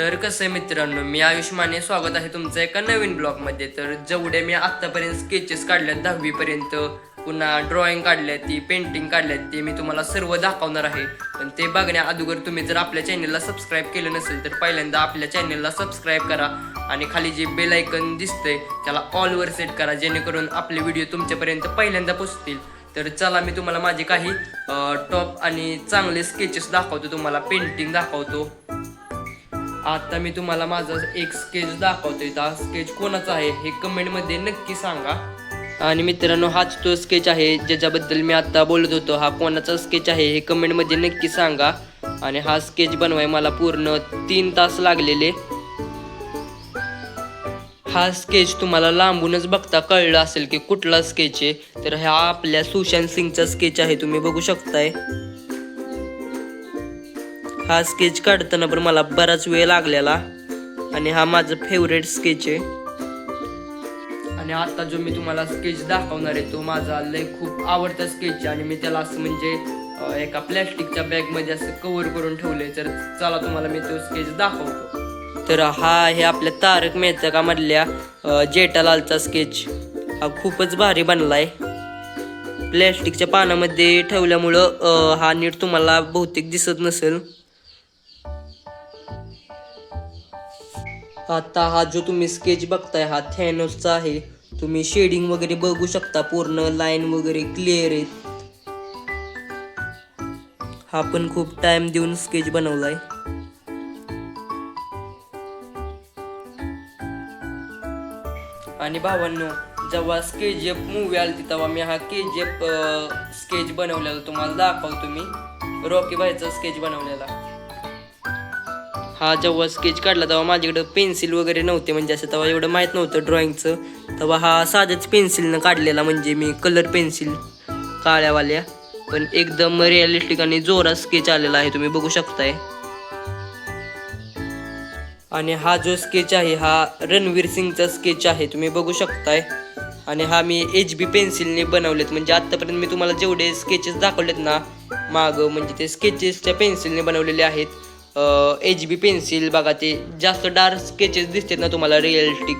तर कसं आहे मित्रांनो, मी आयुष माने, स्वागत आहे तुमचं एका नवीन ब्लॉगमध्ये. तर जेवढे मी आत्तापर्यंत स्केचेस काढल्यात 10वीपर्यंत, पुन्हा ड्रॉइंग काढल्या, ती पेंटिंग काढल्यात, ते मी तुम्हाला सर्व दाखवणार आहे. पण ते बघण्या अगोदर तुम्ही जर आपल्या चॅनलला सबस्क्राईब केलं नसेल तर पहिल्यांदा आपल्या चॅनलला सबस्क्राईब करा आणि खाली जे बेल आयकन दिसतंय त्याला ऑलवर सेट करा, जेणेकरून आपले व्हिडिओ तुमच्यापर्यंत पहिल्यांदा पोहोचतील. तर चला, मी तुम्हाला माझे काही टॉप आणि चांगले स्केचेस दाखवतो, तुम्हाला पेंटिंग दाखवतो. आता मी तुम्हाला माझा एक स्केच दाखवतोय. हा स्केच कोणाचा आहे हे कमेंटमध्ये नक्की सांगा. आणि मित्रांनो, हाच तो स्केच आहे ज्याच्याबद्दल मी आता बोलत होतो. हा कोणाचा स्केच आहे हे कमेंटमध्ये नक्की सांगा. आणि हा स्केच बनवाय मला पूर्ण 3 तास लागलेले. हा स्केच तुम्हाला लांबूनच बघता कळलं असेल की कुठला स्केच आहे. तर हा आपल्या सुशांत सिंगचा स्केच आहे, तुम्ही बघू शकताय. हा स्केच काढताना पण मला बराच वेळ लागलेला आणि हा माझा फेवरेट स्केच आहे. आणि आता जो मी तुम्हाला स्केच दाखवणार आहे तो माझा लय खूप आवडता स्केच आहे आणि मी त्याला असं म्हणजे एका प्लॅस्टिकच्या बॅगमध्ये असं कव्हर करून ठेवलंय. तर चला, तुम्हाला मी तो स्केच दाखवतो. तर हा आहे आपल्या तारक मेहता मधल्या जेठालालचा स्केच. हा खूपच भारी बनलाय. प्लॅस्टिकच्या पानामध्ये ठेवल्यामुळं हा नीट तुम्हाला बहुतेक दिसत नसेल. आता हा जो तुम्ही स्केच बघताय हा थॅनोसचा आहे. तुम्ही शेडिंग वगैरे बघू शकता, पूर्ण लाईन वगैरे क्लिअर आहेत. हा पण खूप टाइम देऊन स्केच बनवलाय. आणि भावांनो, जेव्हा KGF मूवी आली तेव्हा मी हा KGF स्केच बनवलेला तुम्हाला दाखवतो. मी रॉकी भाईचा स्केच बनवलेला. हा जेव्हा स्केच काढला तेव्हा माझ्याकडं पेन्सिल वगैरे नव्हते, म्हणजे असं तेव्हा एवढं माहीत नव्हतं ड्रॉइंगचं. तेव्हा हा साध्याच पेन्सिलनं काढलेला, म्हणजे मी कलर पेन्सिल काळ्यावाल्या. पण एकदम रिअलिस्टिक आणि जोरात स्केच आलेला आहे, तुम्ही बघू शकताय. आणि हा जो स्केच आहे हा रणवीर सिंगचा स्केच आहे, तुम्ही बघू शकताय. आणि हा मी HB पेन्सिलने बनवलेत. म्हणजे आत्तापर्यंत मी तुम्हाला जेवढे स्केचेस दाखवलेत ना मागं, म्हणजे ते स्केचेसच्या पेन्सिलने बनवलेले आहेत. HB पेन्सिल बघा, ते जास्त डार्क स्केचेस दिसतात ना तुम्हाला रिअलिस्टिक,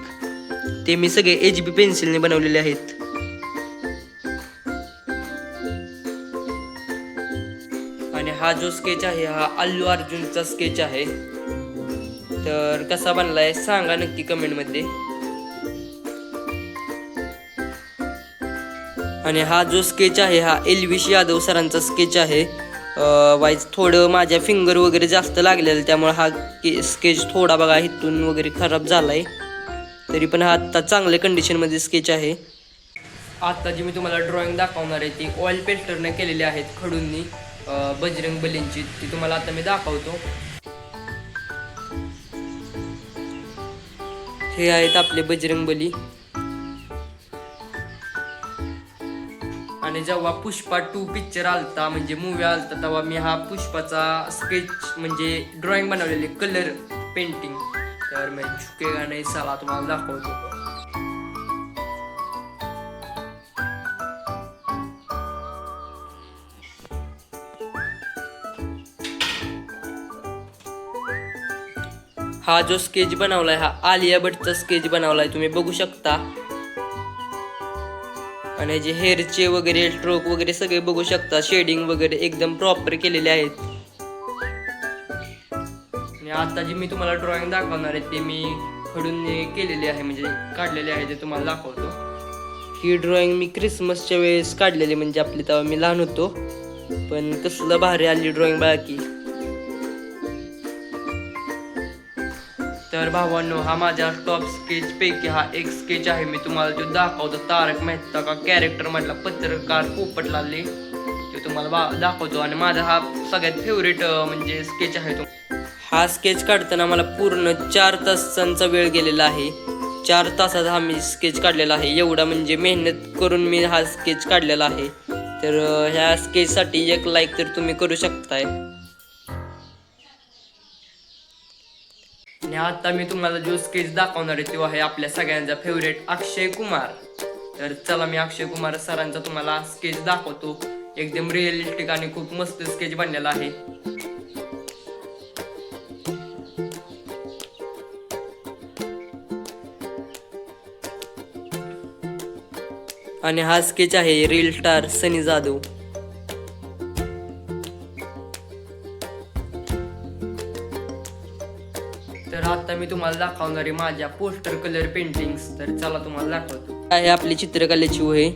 ते मी सगळे HB पेन्सिलने बनवलेले आहेत. आणि हा जो स्केच आहे हा अल्लू अर्जुनचा स्केच आहे. तर कसा बनलाय सांगा नक्की कमेंटमध्ये. आणि हा जो स्केच आहे हा एल्विश यादव सरांचा स्केच आहे. वाईज थोडं माझ्या फिंगर वगैरे जास्त लागलेलं, त्यामुळे हा स्केच थोडा बघा इथून वगैरे खराब झालाय. तरी पण हा आत्ता चांगल्या कंडिशनमध्ये स्केच आहे. आत्ता जी मी तुम्हाला ड्रॉइंग दाखवणार आहे ती ऑइल पेस्टरने केलेली आहेत, खडूंनी, बजरंग बलींची. ती तुम्हाला आता मी दाखवतो. हे आहेत आपले बजरंग बली. आणि जेव्हा पुष्पा 2 पिक्चर आलता, म्हणजे मूवी आलता, तेव्हा मी हा पुष्पाचा स्केच म्हणजे ड्रॉइंग बनवलेली, कलर पेंटिंग. तर मी झुकेगा नहीं साला तुम्हाला दाखवतो. हा जो स्केच बनवलाय हा आलिया भट्टचा स्केच बनवलाय, तुम्ही बघू शकता. आणि जे हेअरचे वगैरे स्ट्रोक वगैरे सगळे बघू शकता, शेडिंग वगैरे एकदम प्रॉपर केलेले आहेत. आणि आता जी मी तुम्हाला ड्रॉइंग दाखवणार आहे ते मी खडून केलेली आहे, म्हणजे काढलेले आहे, ते तुम्हाला दाखवतो. ही ड्रॉइंग मी क्रिसमसच्या वेळेस काढलेली, म्हणजे आपली तेव्हा मी लहान होतो. पण कसलं भारी आली ड्रॉइंग बघा की. तर भावांनो, हा माझ्या टॉप स्केच पैकी हा एक स्केच आहे. मी तुम्हाला जो दाखवतो तारक मेहता का कॅरेक्टर मधला पत्रकार पोपटलाल, ते तुम्हाला दाखवतो. आणि माझा हा सगळ्यात फेवरेट म्हणजे स्केच आहे तो. हा स्केच काढताना मला पूर्ण 4 तासांचा वेळ गेलेला आहे. 4 तासात हा मी स्केच काढलेला आहे. एवढा म्हणजे मेहनत करून मी हा स्केच काढलेला आहे. तर ह्या स्केचसाठी 1 लाईक तर तुम्ही करू शकताय. आणि आता मी तुम्हाला जो स्केच दाखवणार आहे तो आहे आपल्या सगळ्यांचा फेवरेट अक्षय कुमार. तर चला, मी अक्षय कुमार सरांचा तुम्हाला स्केच दाखवतो. एकदम रिअलिस्टिक आणि खूप मस्त स्केच बनलेला आहे. आणि हा स्केच आहे रील स्टार सनी जाधव. तर आता मी तुम्हाला दाखवणार आहे माझ्या पोस्टर कलर पेंटिंग्स. तर चला तुम्हाला दाखवतो. आहे आपली चित्रकलेची वही.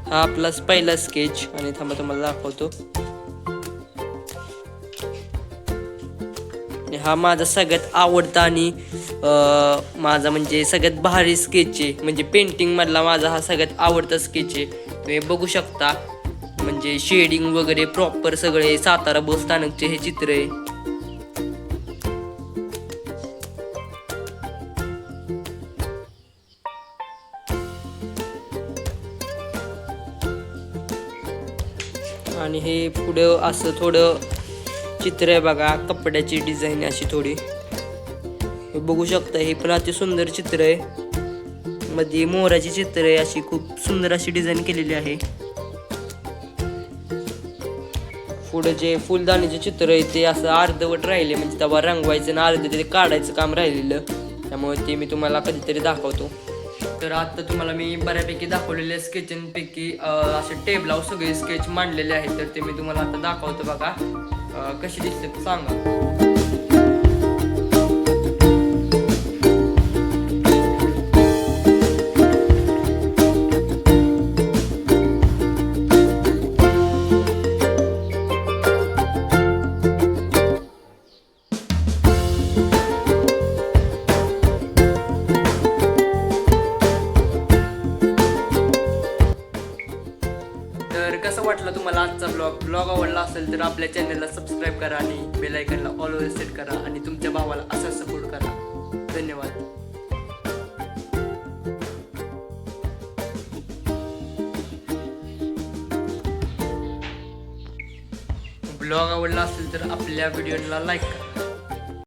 हा आपला पहिला स्केच आणि थांबा तुम्हाला दाखवतो. हा माझा सगळ्यात आवडता आणि माझा म्हणजे सगळ्यात भारी स्केच आहे. म्हणजे पेंटिंग मधला माझा हा सगळ्यात आवडता स्केच आहे. तुम्ही बघू शकता म्हणजे शेडिंग वगैरे प्रॉपर सगळे सातारा बस स्थानकचे हे चित्र आहे. आणि हे पुढं असं थोडं चित्र आहे बघा, कपड्याची डिझाईन अशी थोडी. हे बघू शकता हे पण अति सुंदर चित्र आहे. मध्ये मोराची चित्र आहे, अशी खूप सुंदर अशी डिझाईन केलेली आहे. पुढे जे फुलदाणीचे चित्र आहे ते असं अर्धवट राहिले, म्हणजे तेव्हा रंगवायचं आणि अर्ध ते काढायचं काम राहिलेलं. त्यामुळे ते मी तुम्हाला कधीतरी दाखवतो. तर आता तुम्हाला मी बऱ्यापैकी दाखवलेले स्केचपैकी असे टेबलावर सगळे स्केच मांडलेले आहेत. तर ते मी तुम्हाला आता दाखवतो बघा कशी दिसते सांगा. तर कसं वाटलं तुम्हाला आजचा ब्लॉग आवडला असेल तर आपल्या चॅनलला सबस्क्राईब करा आणि बेल आयकॉनला ऑलवेज सेट करा आणि तुमच्या भावाला असा सपोर्ट करा. धन्यवाद. ब्लॉग आवडला असेल तर आपल्या व्हिडिओला लाईक करा.